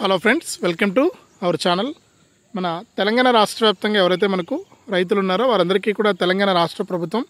Hello friends, welcome to our channel. మన తెలంగాణ రాష్ట్ర వ్యాప్తంగా ఎవరైతే మనకు రైతులు ఉన్నారో వారందరికీ కూడా తెలంగాణ రాష్ట్ర ప్రభుత్వం,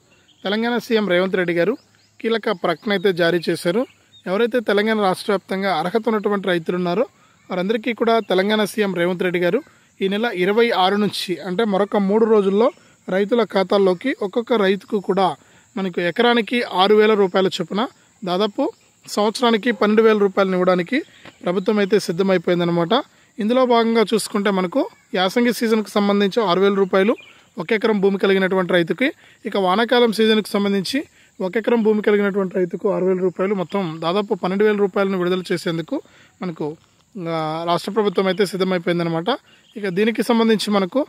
తెలంగాణ సీఎం రేవంత్ రెడ్డి గారు కీలక ప్రకటన అయితే జారీ చేశారు. ఎవరైతే తెలంగాణ రాష్ట్ర వ్యాప్తంగా అర్హత ఉన్నటువంటి రైతులు ఉన్నారో వారందరికీ కూడా తెలంగాణ సీఎం రేవంత్ రెడ్డి గారు ఈ నెల 26 నుంచి అంటే మరొక 3 రోజుల్లో రైతుల ఖాతాల్లోకి ఒక్కొక్క రైతుకు కూడా మనకు ఎకరానికి 6,000 రూపాయల చొప్పున దాదాపు సంవత్సరానికి 12,000 రూపాయలను ఇవ్వడానికి ప్రభుత్వం అయితే సిద్ధమైపోయిందనమాట. ఇందులో భాగంగా చూసుకుంటే మనకు యాసంగి సీజన్కు సంబంధించి 6,000 రూపాయలు ఒక ఎకరం భూమి కలిగినటువంటి రైతుకి, ఇక వానాకాలం సీజన్కు సంబంధించి ఒక ఎకరం భూమి కలిగినటువంటి రైతుకు 6,000 రూపాయలు, మొత్తం దాదాపు 12,000 రూపాయలను విడుదల చేసేందుకు మనకు రాష్ట్ర ప్రభుత్వం అయితే సిద్ధమైపోయిందనమాట. ఇక దీనికి సంబంధించి మనకు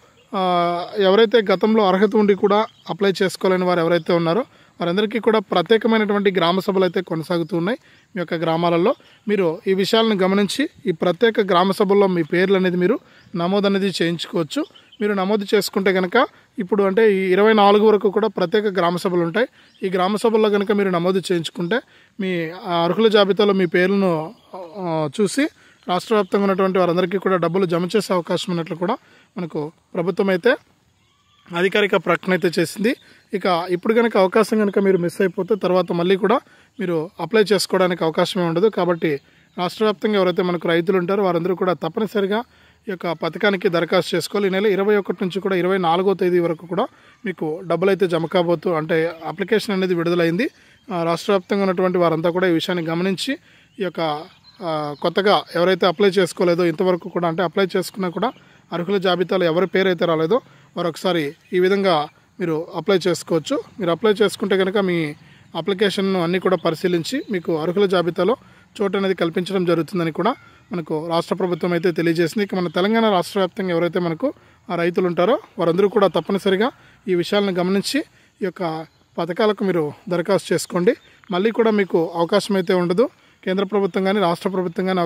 ఎవరైతే గతంలో అర్హత ఉండి కూడా అప్లై చేసుకోలేని వారు ఎవరైతే ఉన్నారో వారందరికీ కూడా ప్రత్యేకమైనటువంటి గ్రామ సభలు అయితే కొనసాగుతూ ఉన్నాయి. మీ యొక్క గ్రామాలలో మీరు ఈ విషయాలను గమనించి ఈ ప్రత్యేక గ్రామ సభల్లో మీ పేర్లు అనేది మీరు నమోదు అనేది చేయించుకోవచ్చు. మీరు నమోదు చేసుకుంటే కనుక ఇప్పుడు అంటే ఈ 24 వరకు కూడా ప్రత్యేక గ్రామ సభలు ఉంటాయి. ఈ గ్రామ సభల్లో కనుక మీరు నమోదు చేయించుకుంటే మీ అర్హుల జాబితాలో మీ పేర్లను చూసి రాష్ట్ర వ్యాప్తంగా ఉన్నటువంటి వారందరికీ కూడా డబ్బులు జమ చేసే అవకాశం ఉన్నట్లు కూడా మనకు ప్రభుత్వం అయితే అధికారిక ప్రకటన అయితే చేసింది. ఇక ఇప్పుడు కనుక అవకాశం కనుక మీరు మిస్ అయిపోతే తర్వాత మళ్ళీ కూడా మీరు అప్లై చేసుకోవడానికి అవకాశమే ఉండదు. కాబట్టి రాష్ట్ర వ్యాప్తంగా ఎవరైతే మనకు రైతులు ఉంటారో వారందరూ కూడా తప్పనిసరిగా ఈ యొక్క పథకానికి దరఖాస్తు చేసుకోవాలి. ఈ నెల 21 నుంచి కూడా 24వ తేదీ వరకు కూడా మీకు డబ్బులు అయితే జమ కాబోతూ అంటే అప్లికేషన్ అనేది విడుదలైంది. రాష్ట్ర వ్యాప్తంగా ఉన్నటువంటి వారంతా కూడా ఈ విషయాన్ని గమనించి ఈ యొక్క కొత్తగా ఎవరైతే అప్లై చేసుకోలేదో ఇంతవరకు కూడా అంటే అప్లై చేసుకున్నా కూడా అర్హుల జాబితాలో ఎవరి పేరు అయితే రాలేదో వారు ఒకసారి ఈ విధంగా మీరు అప్లై చేసుకోవచ్చు. మీరు అప్లై చేసుకుంటే కనుక మీ అప్లికేషన్ను అన్నీ కూడా పరిశీలించి మీకు అర్హుల జాబితాలో చోటు అనేది కల్పించడం జరుగుతుందని కూడా మనకు రాష్ట్ర ప్రభుత్వం అయితే తెలియజేసింది. ఇక మన తెలంగాణ రాష్ట్ర వ్యాప్తంగా ఎవరైతే మనకు ఆ రైతులు ఉంటారో వారందరూ కూడా తప్పనిసరిగా ఈ విషయాలను గమనించి ఈ యొక్క పథకాలకు మీరు దరఖాస్తు చేసుకోండి. మళ్ళీ కూడా మీకు అవకాశం అయితే ఉండదు. కేంద్ర ప్రభుత్వం కానీ రాష్ట్ర ప్రభుత్వం కానీ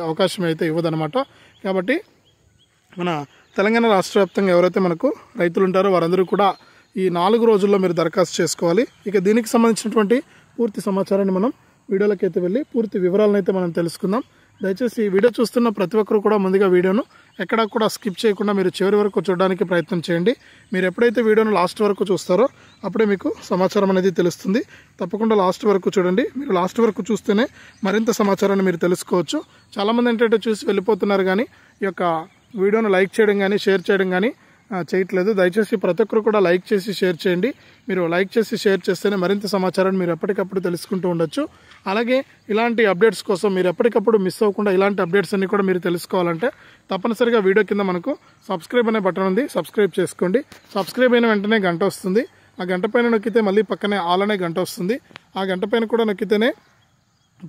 అవకాశం అయితే ఇవ్వదన్నమాట. కాబట్టి మన తెలంగాణ రాష్ట్ర వ్యాప్తంగా ఎవరైతే మనకు రైతులు ఉంటారో వారందరూ కూడా ఈ 4 రోజుల్లో మీరు దరఖాస్తు చేసుకోవాలి. ఇక దీనికి సంబంధించినటువంటి పూర్తి సమాచారాన్ని మనం వీడియోలోకి అయితే వెళ్ళి పూర్తి వివరాలను అయితే మనం తెలుసుకుందాం. దయచేసి ఈ వీడియో చూస్తున్న ప్రతి ఒక్కరు కూడా ముందుగా వీడియోను ఎక్కడా కూడా స్కిప్ చేయకుండా మీరు చివరి వరకు చూడడానికి ప్రయత్నం చేయండి. మీరు ఎప్పుడైతే వీడియోను లాస్ట్ వరకు చూస్తారో అప్పుడే మీకు సమాచారం అనేది తెలుస్తుంది. తప్పకుండా లాస్ట్ వరకు చూడండి. మీరు లాస్ట్ వరకు చూస్తేనే మరింత సమాచారాన్ని మీరు తెలుసుకోవచ్చు. చాలామంది ఏంటంటే చూసి వెళ్ళిపోతున్నారు కానీ ఈ యొక్క వీడియోను లైక్ చేయడం కానీ షేర్ చేయడం కానీ చేయట్లేదు. దయచేసి ప్రతి ఒక్కరు కూడా లైక్ చేసి షేర్ చేయండి. మీరు లైక్ చేసి షేర్ చేస్తేనే మరింత సమాచారాన్ని మీరు ఎప్పటికప్పుడు తెలుసుకుంటూ ఉండొచ్చు. అలాగే ఇలాంటి అప్డేట్స్ కోసం మీరు ఎప్పటికప్పుడు మిస్ అవ్వకుండా ఇలాంటి అప్డేట్స్ అన్ని కూడా మీరు తెలుసుకోవాలంటే తప్పనిసరిగా వీడియో కింద మనకు సబ్స్క్రైబ్ అనే బటన్ ఉంది, సబ్స్క్రైబ్ చేసుకోండి. సబ్స్క్రైబ్ అయిన వెంటనే గంట వస్తుంది. ఆ గంట పైన నొక్కితే మళ్ళీ పక్కనే ఆల్ అనే గంట వస్తుంది. ఆ గంట పైన కూడా నొక్కితేనే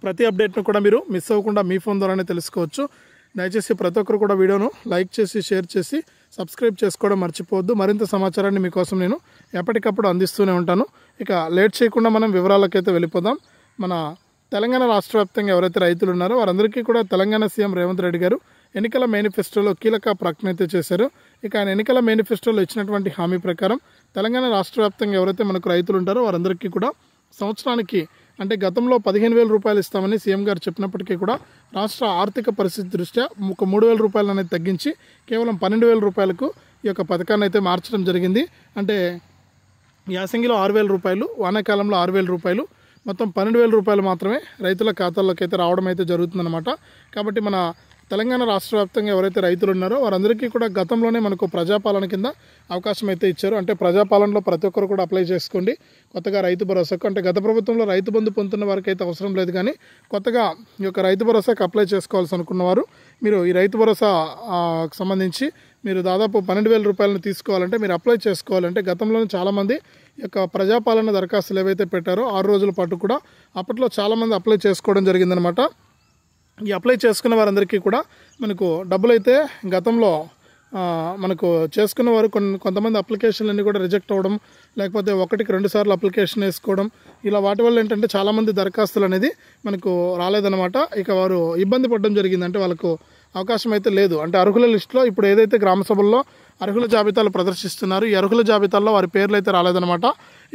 ప్రతి అప్డేట్ను కూడా మీరు మిస్ అవ్వకుండా మీ ఫోన్ ద్వారానే తెలుసుకోవచ్చు. దయచేసి ప్రతి ఒక్కరు కూడా వీడియోను లైక్ చేసి షేర్ చేసి సబ్స్క్రైబ్ చేసుకోవడం మర్చిపోవద్దు. మరింత సమాచారాన్ని మీకోసం నేను ఎప్పటికప్పుడు అందిస్తూనే ఉంటాను. ఇక లేట్ చేయకుండా మనం వివరాలకైతే వెళ్ళిపోదాం. మన తెలంగాణ రాష్ట్ర వ్యాప్తంగా ఎవరైతే రైతులు ఉన్నారో వారందరికీ కూడా తెలంగాణ సీఎం రేవంత్ రెడ్డి గారు ఎన్నికల మేనిఫెస్టోలో కీలక ప్రకటన అయితే చేశారు. ఇక ఆయన ఎన్నికల మేనిఫెస్టోలో ఇచ్చినటువంటి హామీ ప్రకారం తెలంగాణ రాష్ట్ర వ్యాప్తంగా ఎవరైతే మనకు రైతులు ఉంటారో వారందరికీ కూడా సంవత్సరానికి అంటే గతంలో 15,000 రూపాయలు ఇస్తామని సీఎం గారు చెప్పినప్పటికీ కూడా రాష్ట్ర ఆర్థిక పరిస్థితి దృష్ట్యా 3,000 రూపాయలు అనేది తగ్గించి కేవలం 12,000 రూపాయలకు ఈ యొక్క పథకాన్ని అయితే మార్చడం జరిగింది. అంటే యాసంగిలో 6,000 రూపాయలు, వానాకాలంలో 6,000 రూపాయలు, మొత్తం 12,000 రూపాయలు మాత్రమే రైతుల ఖాతాల్లోకి అయితే రావడం అయితే జరుగుతుందన్నమాట. కాబట్టి మన తెలంగాణ రాష్ట్ర వ్యాప్తంగా ఎవరైతే రైతులు ఉన్నారో వారందరికీ కూడా గతంలోనే మనకు ప్రజాపాలన కింద అవకాశం అయితే ఇచ్చారు. అంటే ప్రజాపాలనలో ప్రతి ఒక్కరు కూడా అప్లై చేసుకోండి. కొత్తగా రైతు భరోసాకు అంటే గత ప్రభుత్వంలో రైతు బంధు పొందుతున్న వారికి అయితే అవసరం లేదు, కానీ కొత్తగా ఈ యొక్క రైతు భరోసాకు అప్లై చేసుకోవాల్సి అనుకున్నవారు మీరు ఈ రైతు భరోసా సంబంధించి మీరు దాదాపు 12,000 రూపాయలను తీసుకోవాలంటే మీరు అప్లై చేసుకోవాలంటే గతంలోనే చాలామంది ఈ యొక్క ప్రజాపాలన దరఖాస్తులు ఏవైతే పెట్టారో 6 రోజుల పాటు కూడా అప్పట్లో చాలామంది అప్లై చేసుకోవడం జరిగిందనమాట. ఈ అప్లై చేసుకున్న వారందరికీ కూడా మనకు డబ్బులు అయితే గతంలో మనకు చేసుకున్న వారు కొంతమంది అప్లికేషన్లన్నీ కూడా రిజెక్ట్ అవ్వడం, లేకపోతే 1కి 2 సార్లు అప్లికేషన్ వేసుకోవడం, ఇలా వాటి వల్ల ఏంటంటే చాలామంది దరఖాస్తులు అనేది మనకు రాలేదన్నమాట. ఇక వారు ఇబ్బంది పడడం జరిగింది. అంటే వాళ్ళకు అవకాశం అయితే లేదు. అంటే అర్హుల లిస్టులో ఇప్పుడు ఏదైతే గ్రామ సభల్లో అర్హుల జాబితాలు ప్రదర్శిస్తున్నారు. ఈ అర్హుల జాబితాల్లో వారి పేర్లు అయితే రాలేదన్నమాట.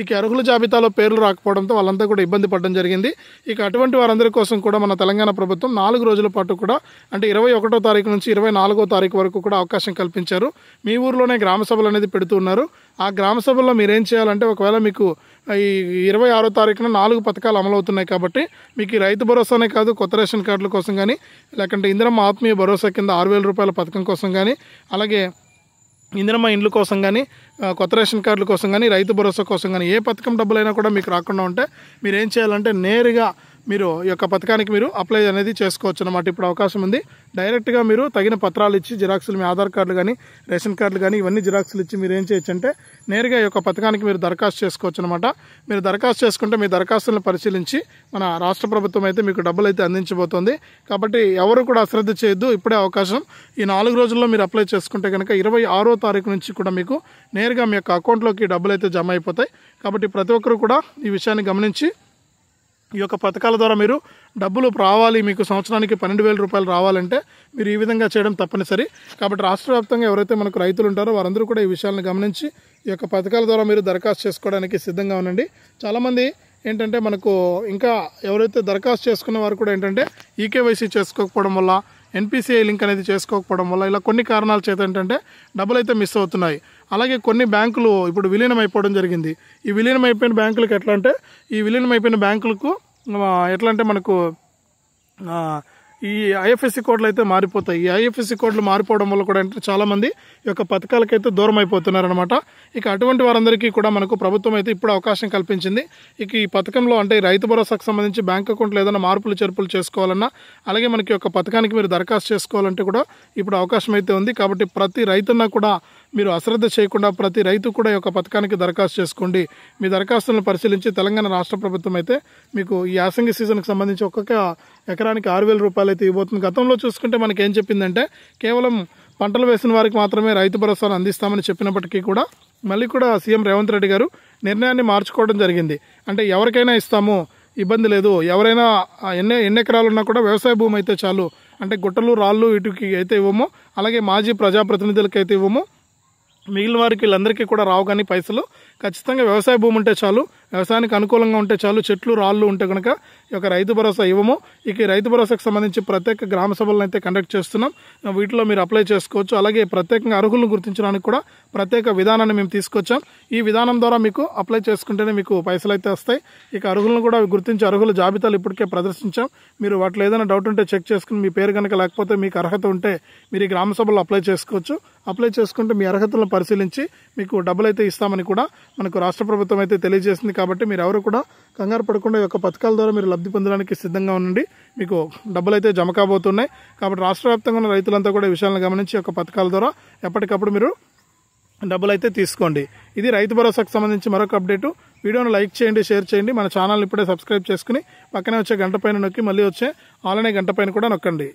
ఇక అర్హుల జాబితాలో పేర్లు రాకపోవడంతో వాళ్ళంతా కూడా ఇబ్బంది పడడం జరిగింది. ఇక అటువంటి వారందరి కోసం కూడా మన తెలంగాణ ప్రభుత్వం 4 రోజుల పాటు కూడా అంటే 21వ తారీఖు నుంచి 24వ తారీఖు వరకు కూడా అవకాశం కల్పించారు. మీ ఊర్లోనే గ్రామ సభలు అనేది పెడుతూ ఉన్నారు. ఆ గ్రామ సభల్లో మీరేం చేయాలంటే ఒకవేళ మీకు ఈ 26వ తారీఖున 4 పథకాలు అమలవుతున్నాయి కాబట్టి మీకు ఈ రైతు భరోసానే కాదు, కొత్త రేషన్ కార్డుల కోసం కానీ, లేకుంటే ఇందిరమ్మ ఆత్మీయ భరోసా కింద 6,000 రూపాయల పథకం కోసం కానీ, అలాగే ఇందిరమ్మ ఇండ్ల కోసం కానీ, కొత్త రేషన్ కార్డుల కోసం కానీ, రైతు భరోసా కోసం కానీ ఏ పథకం డబ్బులైనా కూడా మీకు రాకుండా ఉంటే మీరు ఏం చేయాలంటే నేరుగా మీరు ఈ యొక్క పథకానికి మీరు అప్లై అనేది చేసుకోవచ్చు అన్నమాట. ఇప్పుడు అవకాశం ఉంది. డైరెక్ట్గా మీరు తగిన పత్రాలు ఇచ్చి జిరాక్సులు, మీ ఆధార్ కార్డులు కానీ, రేషన్ కార్డులు కానీ ఇవన్నీ జిరాక్సులు ఇచ్చి మీరు ఏం చేయొచ్చు అంటే నేరుగా ఈ యొక్క పథకానికి మీరు దరఖాస్తు చేసుకోవచ్చు అనమాట. మీరు దరఖాస్తు చేసుకుంటే మీ దరఖాస్తులను పరిశీలించి మన రాష్ట్ర ప్రభుత్వం అయితే మీకు డబ్బులు అయితే అందించబోతోంది. కాబట్టి ఎవరు కూడా అశ్రద్ధ చేయొద్దు. ఇప్పుడే అవకాశం. ఈ 4 రోజుల్లో మీరు అప్లై చేసుకుంటే కనుక 26వ తారీఖు నుంచి కూడా మీకు నేరుగా మీ యొక్క అకౌంట్లోకి డబ్బులు అయితే జమ అయిపోతాయి. కాబట్టి ప్రతి ఒక్కరు కూడా ఈ విషయాన్ని గమనించి ఈ యొక్క పథకాల ద్వారా మీరు డబ్బులు రావాలి, మీకు సంవత్సరానికి 12,000 రూపాయలు రావాలంటే మీరు ఈ విధంగా చేయడం తప్పనిసరి. కాబట్టి రాష్ట్ర వ్యాప్తంగా ఎవరైతే మనకు రైతులు ఉంటారో వారందరూ కూడా ఈ విషయాలను గమనించి ఈ యొక్క పథకాల ద్వారా మీరు దరఖాస్తు చేసుకోవడానికి సిద్ధంగా ఉండండి. చాలామంది ఏంటంటే మనకు ఇంకా ఎవరైతే దరఖాస్తు చేసుకున్న వారు కూడా ఏంటంటే ఈకేవైసీ చేసుకోకపోవడం వల్ల, ఎన్పిసిఐ లింక్ అనేది చేసుకోకపోవడం వల్ల ఇలా కొన్ని కారణాల చేత ఏంటంటే డబ్బులు అయితే మిస్ అవుతున్నాయి. అలాగే కొన్ని బ్యాంకులు ఇప్పుడు విలీనం అయిపోవడం జరిగింది. ఈ విలీనం అయిపోయిన బ్యాంకులకు ఎట్లా అంటే ఎట్లా అంటే మనకు ఈ ఐఎఫ్ఎస్సి కోడ్లు అయితే మారిపోతాయి. ఈ ఐఎఫ్ఎస్సి కోడ్లు మారిపోవడం వల్ల కూడా అంటే చాలామంది ఈ యొక్క పథకాలకైతే దూరం అయిపోతున్నారనమాట. ఇక అటువంటి వారందరికీ కూడా మనకు ప్రభుత్వం అయితే ఇప్పుడు అవకాశం కల్పించింది. ఇక ఈ పథకంలో అంటే రైతు భరోసాకు సంబంధించి బ్యాంక్ అకౌంట్లో ఏదైనా మార్పులు చేర్పులు చేసుకోవాలన్నా, అలాగే మనకి యొక్క పథకానికి మీరు దరఖాస్తు చేసుకోవాలంటే కూడా ఇప్పుడు అవకాశం అయితే ఉంది. కాబట్టి ప్రతి రైతున్నా కూడా మీరు అశ్రద్ధ చేయకుండా ప్రతి రైతు కూడా ఈ యొక్క పథకానికి దరఖాస్తు చేసుకోండి. మీ దరఖాస్తులను పరిశీలించి తెలంగాణ రాష్ట్ర ప్రభుత్వం అయితే మీకు ఈ యాసంగి సీజన్కి సంబంధించి ఒక్కొక్క ఎకరానికి 6,000 రూపాయలు అయితే ఇవ్వబోతుంది. గతంలో చూసుకుంటే మనకి ఏం చెప్పిందంటే కేవలం పంటలు వేసిన వారికి మాత్రమే రైతు భరోసాను అందిస్తామని చెప్పినప్పటికీ కూడా మళ్ళీ కూడా సీఎం రేవంత్ రెడ్డి గారు నిర్ణయాన్ని మార్చుకోవడం జరిగింది. అంటే ఎవరికైనా ఇస్తాము, ఇబ్బంది లేదు, ఎవరైనా ఎన్ని ఎకరాలు ఉన్నా కూడా వ్యవసాయ భూమి అయితే చాలు, అంటే గుట్టలు రాళ్ళు వీటికి అయితే ఇవ్వము, అలాగే మాజీ ప్రజాప్రతినిధులకి అయితే ఇవ్వము, మిగిలిన వారికి వీళ్ళందరికీ కూడా రావు కానీ పైసలు ఖచ్చితంగా వ్యవసాయ భూమి ఉంటే చాలు, వ్యవసాయానికి అనుకూలంగా ఉంటే చాలు, చెట్లు రాళ్ళు ఉంటే కనుక ఈ యొక్క రైతు భరోసా ఇవ్వము. ఇక ఈ రైతు భరోసాకు సంబంధించి ప్రత్యేక గ్రామ సభలను అయితే కండక్ట్ చేస్తున్నాం. వీటిలో మీరు అప్లై చేసుకోవచ్చు. అలాగే ప్రత్యేకంగా అర్హులను గుర్తించడానికి కూడా ప్రత్యేక విధానాన్ని మేము తీసుకొచ్చాం. ఈ విధానం ద్వారా మీకు అప్లై చేసుకుంటేనే మీకు పైసలు అయితే వస్తాయి. ఇక అర్హులను కూడా గుర్తించి అర్హుల జాబితాలు ఇప్పటికే ప్రదర్శించాం. మీరు వాటిలో ఏదైనా డౌట్ ఉంటే చెక్ చేసుకుని మీ పేరు కనుక లేకపోతే మీకు అర్హత ఉంటే మీరు ఈ గ్రామ సభలో అప్లై చేసుకోవచ్చు. అప్లై చేసుకుంటే మీ అర్హతలను పరిశీలించి మీకు డబ్బులు అయితే ఇస్తామని కూడా మనకు రాష్ట్ర ప్రభుత్వం అయితే తెలియజేసింది. కాబట్టి మీరు ఎవరు కూడా కంగారు పడకుండా ఈ యొక్క పథకాల ద్వారా మీరు లబ్ధి పొందడానికి సిద్ధంగా ఉండండి. మీకు డబ్బులు అయితే జమ కాబోతున్నాయి. కాబట్టి రాష్ట్ర వ్యాప్తంగా ఉన్న రైతులంతా కూడా ఈ విషయాలను గమనించి యొక్క పథకాల ద్వారా ఎప్పటికప్పుడు మీరు డబ్బులు అయితే తీసుకోండి. ఇది రైతు భరోసాకు సంబంధించి మరొక అప్డేటు. వీడియోను లైక్ చేయండి, షేర్ చేయండి. మన ఛానల్ని ఇప్పుడే సబ్స్క్రైబ్ చేసుకుని పక్కనే వచ్చే గంట పైన నొక్కి మళ్ళీ వచ్చే ఆల్ అనే గంట పైన కూడా నొక్కండి.